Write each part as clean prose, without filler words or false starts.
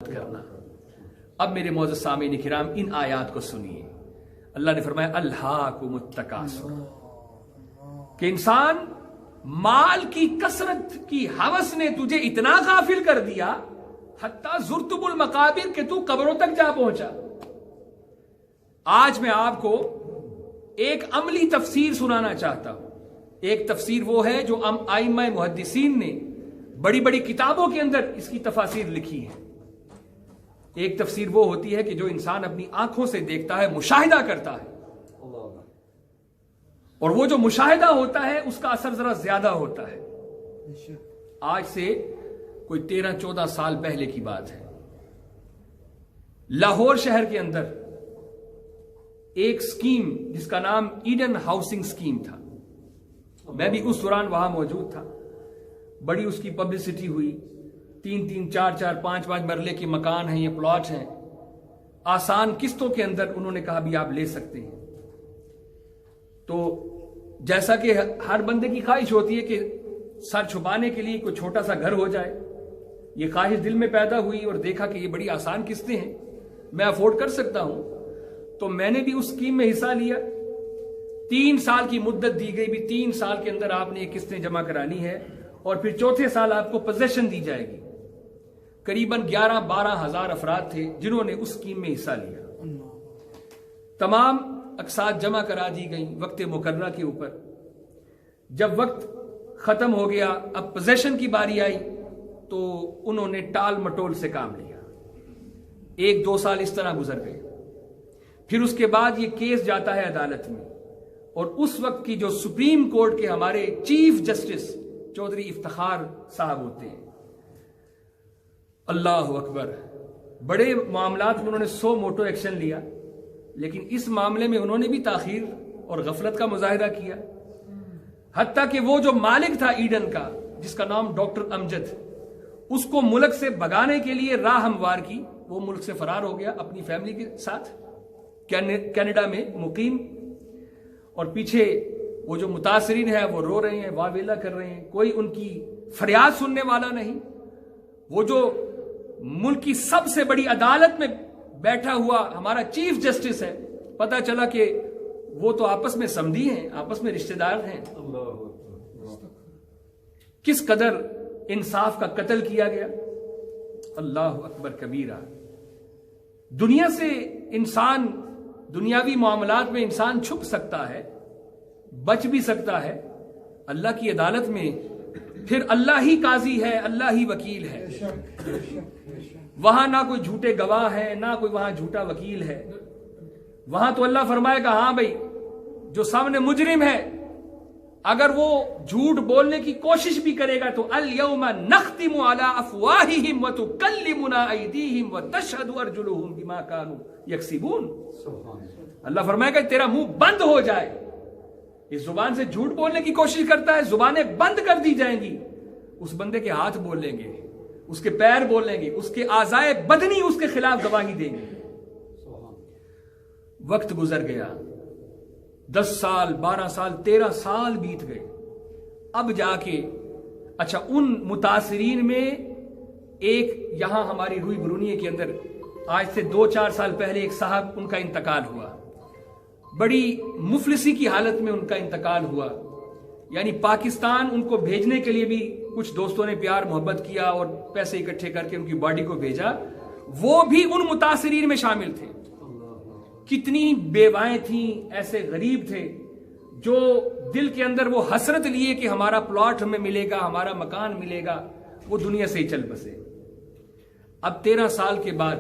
کرنا۔ اب میرے معزز سامعین کرام ان آیات کو سنیے۔ اللہ نے فرمایا الہاکم التکاثر، کہ انسان مال کی کثرت کی ہوس نے تجھے اتنا غافل کر دیا حتیٰ زرتم المقابر، کہ تو قبروں تک جا پہنچا۔ آج میں آپ کو ایک عملی تفسیر سنانا چاہتا ہوں۔ ایک تفسیر وہ ہے جو ائمہ محدثین نے بڑی بڑی کتابوں کے اندر اس کی تفاسیر لکھی ہے۔ ایک تفسیر وہ ہوتی ہے کہ جو انسان اپنی آنکھوں سے دیکھتا ہے، مشاہدہ کرتا ہے، اور وہ جو مشاہدہ ہوتا ہے اس کا اثر ذرا زیادہ ہوتا ہے۔ آج سے کوئی 13-14 سال پہلے کی بات ہے، لاہور شہر کے اندر ایک سکیم جس کا نام ایڈن ہاؤسنگ سکیم تھا، میں بھی اس دوران وہاں موجود تھا۔ بڑی اس کی پبلسٹی ہوئی، 3-3 4-4 5-5 مرلے کے مکان ہیں، یہ پلاٹ ہیں، آسان قسطوں کے اندر انہوں نے کہا بھی آپ لے سکتے ہیں۔ تو جیسا کہ ہر بندے کی خواہش ہوتی ہے کہ سر چھپانے کے لیے کوئی چھوٹا سا گھر ہو جائے، یہ خواہش دل میں پیدا ہوئی اور دیکھا کہ یہ بڑی آسان قسطیں ہیں، میں افورڈ کر سکتا ہوں۔ تو میں نے بھی اس اسکیم میں حصہ لیا۔ 3 سال کی مدت دی گئی، بھی 3 سال کے اندر آپ نے یہ قسطیں جمع کرانی ہے، اور پھر چوتھے سال آپ کو پوزیشن دی جائے گی۔ قریباً 11-12 ہزار افراد تھے جنہوں نے اس اسکیم میں حصہ لیا۔ تمام اقساط جمع کرا دی گئیں وقت مقررہ کے اوپر۔ جب وقت ختم ہو گیا، اب پوزیشن کی باری آئی، تو انہوں نے ٹال مٹول سے کام لیا۔ 1-2 سال اس طرح گزر گئے۔ پھر اس کے بعد یہ کیس جاتا ہے عدالت میں، اور اس وقت کی جو سپریم کورٹ کے ہمارے چیف جسٹس چودھری افتخار صاحب ہوتے ہیں، اللہ اکبر، بڑے معاملات میں انہوں نے 100 موٹو ایکشن لیا، لیکن اس معاملے میں انہوں نے بھی تاخیر اور غفلت کا مظاہرہ کیا۔ حتیٰ کہ وہ جو مالک تھا ایڈن کا، جس کا نام ڈاکٹر امجد، اس کو ملک سے بھگانے کے لیے راہ ہموار کی، وہ ملک سے فرار ہو گیا اپنی فیملی کے ساتھ، کینیڈا میں مقیم، اور پیچھے وہ جو متاثرین ہیں وہ رو رہے ہیں، واہ ویلا کر رہے ہیں، کوئی ان کی فریاد سننے والا نہیں۔ وہ جو ملک کی سب سے بڑی عدالت میں بیٹھا ہوا ہمارا چیف جسٹس ہے، پتہ چلا کہ وہ تو آپس میں سمدھی ہیں، آپس میں رشتہ دار ہیں۔ کس قدر انصاف کا قتل کیا گیا، اللہ اکبر کبیرہ۔ دنیا سے انسان، دنیاوی معاملات میں انسان چھپ سکتا ہے، بچ بھی سکتا ہے، اللہ کی عدالت میں پھر اللہ ہی قاضی ہے، اللہ ہی وکیل ہے۔ وہاں نہ کوئی جھوٹے گواہ ہے، نہ کوئی وہاں جھوٹا وکیل ہے۔ وہاں تو اللہ فرمائے گا ہاں بھائی، جو سامنے مجرم ہے اگر وہ جھوٹ بولنے کی کوشش بھی کرے گا تو الیوم نختم علی افواہہم وتکلمنا ایدیہم وتشہد ارجلہم بما کانوا یکسبون۔ اللہ فرمائے گا تیرا منہ بند ہو جائے، اس زبان سے جھوٹ بولنے کی کوشش کرتا ہے، زبانیں بند کر دی جائیں گی، اس بندے کے ہاتھ بولیں گے، اس کے پیر بولیں گے، اس کے اعضائے بدنی اس کے خلاف گواہی دیں گے۔ وقت گزر گیا، 10 سال 12 سال 13 سال بیت گئے۔ اب جا کے اچھا ان متاثرین میں ایک یہاں ہماری روئی برونیے کے اندر آج سے 2-4 سال پہلے ایک صاحب، ان کا انتقال ہوا، بڑی مفلسی کی حالت میں ان کا انتقال ہوا۔ یعنی پاکستان ان کو بھیجنے کے لیے بھی کچھ دوستوں نے پیار محبت کیا اور پیسے اکٹھے کر کے ان کی باڈی کو بھیجا، وہ بھی ان متاثرین میں شامل تھے۔ کتنی بیوائیں تھیں، ایسے غریب تھے جو دل کے اندر وہ حسرت لیے کہ ہمارا پلاٹ ہمیں ملے گا، ہمارا مکان ملے گا، وہ دنیا سے ہی چل بسے۔ اب 13 سال کے بعد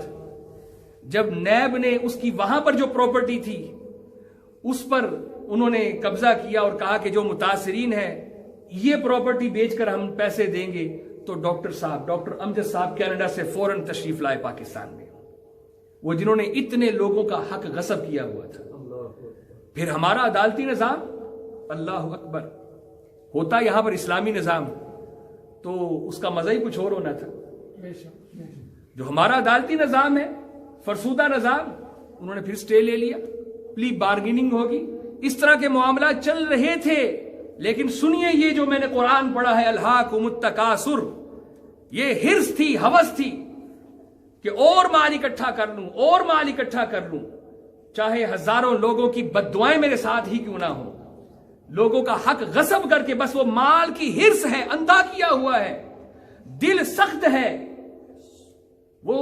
جب نیب نے اس کی وہاں پر جو پراپرٹی تھی اس پر انہوں نے قبضہ کیا اور کہا کہ جو متاثرین ہیں یہ پراپرٹی بیچ کر ہم پیسے دیں گے، تو ڈاکٹر امجد صاحب کینیڈا سے فوراً تشریف لائے پاکستان میں، وہ جنہوں نے اتنے لوگوں کا حق غصب کیا ہوا تھا۔ پھر ہمارا عدالتی نظام، اللہ اکبر، ہوتا یہاں پر اسلامی نظام تو اس کا مزہ ہی کچھ اور ہونا تھا۔ جو ہمارا عدالتی نظام ہے، فرسودہ نظام، انہوں نے پھر سٹے لے لیا، پلی بارگیننگ ہوگی، اس طرح کے معاملات چل رہے تھے۔ لیکن سنیے یہ جو میں نے قرآن پڑھا ہے، الہاکم التکاثر، یہ حرص تھی، ہوس تھی کہ اور مال اکٹھا کر لوں، اور مال اکٹھا کر لوں، چاہے ہزاروں لوگوں کی بددعائیں میرے ساتھ ہی کیوں نہ ہو، لوگوں کا حق غصب کر کے بس وہ مال کی ہرس ہے، اندھا کیا ہوا ہے، دل سخت ہے، وہ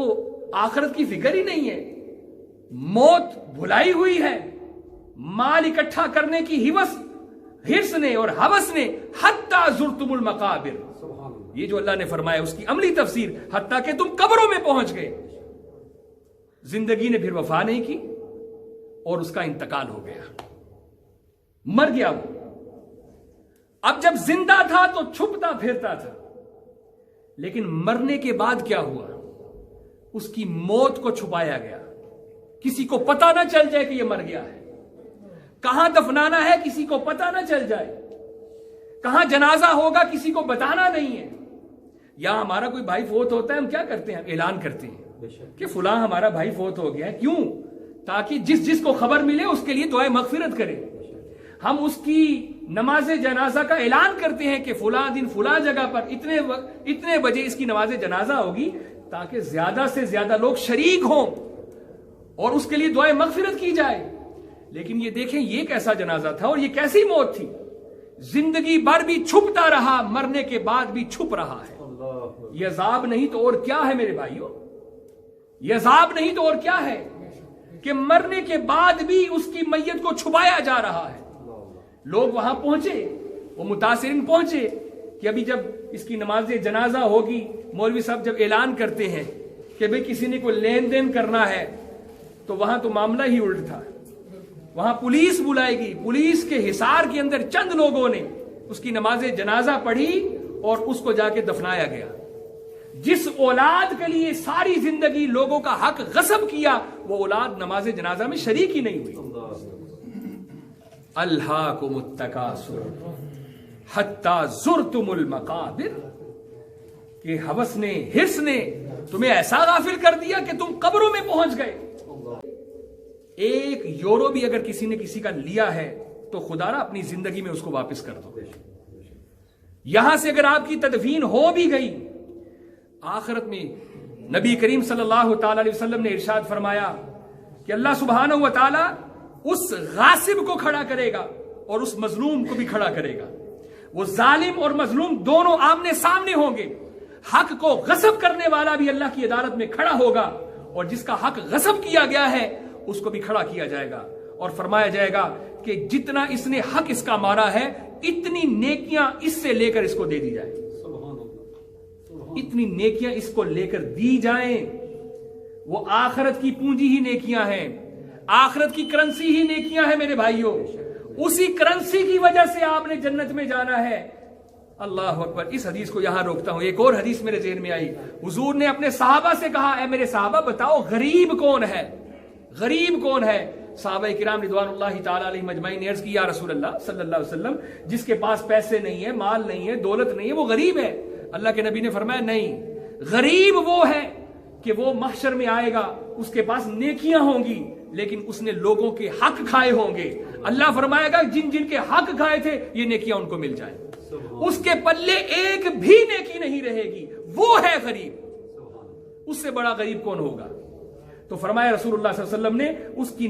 آخرت کی فکر ہی نہیں ہے، موت بھلائی ہوئی ہے، مال اکٹھا کرنے کی ہرس نے اور ہوس نے حتی زرتم المقابر، یہ جو اللہ نے فرمایا اس کی عملی تفسیر، حتیٰ کہ تم قبروں میں پہنچ گئے۔ زندگی نے پھر وفا نہیں کی اور اس کا انتقال ہو گیا، مر گیا وہ۔ اب جب زندہ تھا تو چھپتا پھرتا تھا، لیکن مرنے کے بعد کیا ہوا؟ اس کی موت کو چھپایا گیا، کسی کو پتہ نہ چل جائے کہ یہ مر گیا ہے، کہاں دفنانا ہے کسی کو پتہ نہ چل جائے، کہاں جنازہ ہوگا کسی کو بتانا نہیں ہے۔ یا ہمارا کوئی بھائی فوت ہوتا ہے، ہم کیا کرتے ہیں؟ اعلان کرتے ہیں کہ فلاں ہمارا بھائی فوت ہو گیا ہے، کیوں؟ تاکہ جس کو خبر ملے اس کے لیے دعائے مغفرت کرے۔ ہم اس کی نماز جنازہ کا اعلان کرتے ہیں کہ فلاں دن فلاں جگہ پر اتنے بجے اس کی نماز جنازہ ہوگی، تاکہ زیادہ سے زیادہ لوگ شریک ہوں اور اس کے لیے دعائے مغفرت کی جائے۔ لیکن یہ دیکھیں یہ کیسا جنازہ تھا اور یہ کیسی موت تھی، زندگی بھر بھی چھپتا رہا، مرنے کے بعد بھی چھپ رہا ہے۔ یہ عذاب نہیں تو اور کیا ہے میرے بھائیوں؟ یہ عذاب نہیں تو اور کیا ہے کہ مرنے کے بعد بھی اس کی میت کو چھپایا جا رہا ہے۔ لوگ وہاں پہنچے، وہ متاثرین پہنچے کہ ابھی جب اس کی نماز جنازہ ہوگی، مولوی صاحب جب اعلان کرتے ہیں کہ بھئی کسی نے کوئی لین دین کرنا ہے، تو وہاں تو معاملہ ہی الٹ تھا، وہاں پولیس بلائے گی، پولیس کے حصار کے اندر چند لوگوں نے اس کی نماز جنازہ پڑھی اور اس کو جا کے دفنایا گیا۔ جس اولاد کے لیے ساری زندگی لوگوں کا حق غصب کیا، وہ اولاد نماز جنازہ میں شریک ہی نہیں ہوئی۔ الہاکم التکاثر حتی زرتم المقابر، کہ ہوس نے، ہرس نے تمہیں ایسا غافل کر دیا کہ تم قبروں میں پہنچ گئے۔ ایک یورو بھی اگر کسی نے کسی کا لیا ہے تو خدا را اپنی زندگی میں اس کو واپس کر دو۔ یہاں سے اگر آپ کی تدفین ہو بھی گئی، آخرت میں نبی کریم صلی اللہ تعالی علیہ وسلم نے ارشاد فرمایا کہ اللہ سبحانہ و تعالی اس غاصب کو کھڑا کرے گا اور اس مظلوم کو بھی کھڑا کرے گا۔ وہ ظالم اور مظلوم دونوں آمنے سامنے ہوں گے، حق کو غصب کرنے والا بھی اللہ کی عدالت میں کھڑا ہوگا اور جس کا حق غصب کیا گیا ہے اس کو بھی کھڑا کیا جائے گا، اور فرمایا جائے گا کہ جتنا اس نے حق اس کا مارا ہے اتنی نیکیاں اس سے لے کر اس کو دے دی جائیں، اتنی نیکیاں اس کو لے کر دی جائیں۔ وہ آخرت کی پونجی ہی نیکیاں ہیں، آخرت کی کرنسی ہی نیکیاں ہیں میرے بھائیوں، اسی کرنسی کی وجہ سے آپ نے جنت میں جانا ہے۔ اللہ اکبر۔ اس حدیث کو یہاں روکتا ہوں، ایک اور حدیث میرے ذہن میں آئی۔ حضور نے اپنے صحابہ سے کہا، اے میرے صحابہ بتاؤ غریب کون ہے؟ غریب کون ہے؟ صحابہ کرام رضوان اللہ تعالی علیہم اجمعین نے عرض کی، یا رسول اللہ صلی اللہ علیہ وسلم، جس کے پاس پیسے نہیں ہے، مال نہیں ہے، دولت نہیں ہے، وہ غریب ہے۔ اللہ کے نبی نے فرمایا نہیں، غریب وہ ہے کہ وہ محشر میں آئے گا، اس کے پاس نیکیاں ہوں گی لیکن اس نے لوگوں کے حق کھائے ہوں گے۔ اللہ فرمائے گا جن جن کے حق کھائے تھے یہ نیکیاں ان کو مل جائیں، اس کے پلے ایک بھی نیکی نہیں رہے گی، وہ ہے غریب۔ اس سے بڑا غریب کون ہوگا؟ تو فرمایا رسول اللہ صلی اللہ علیہ وسلم نے اس کی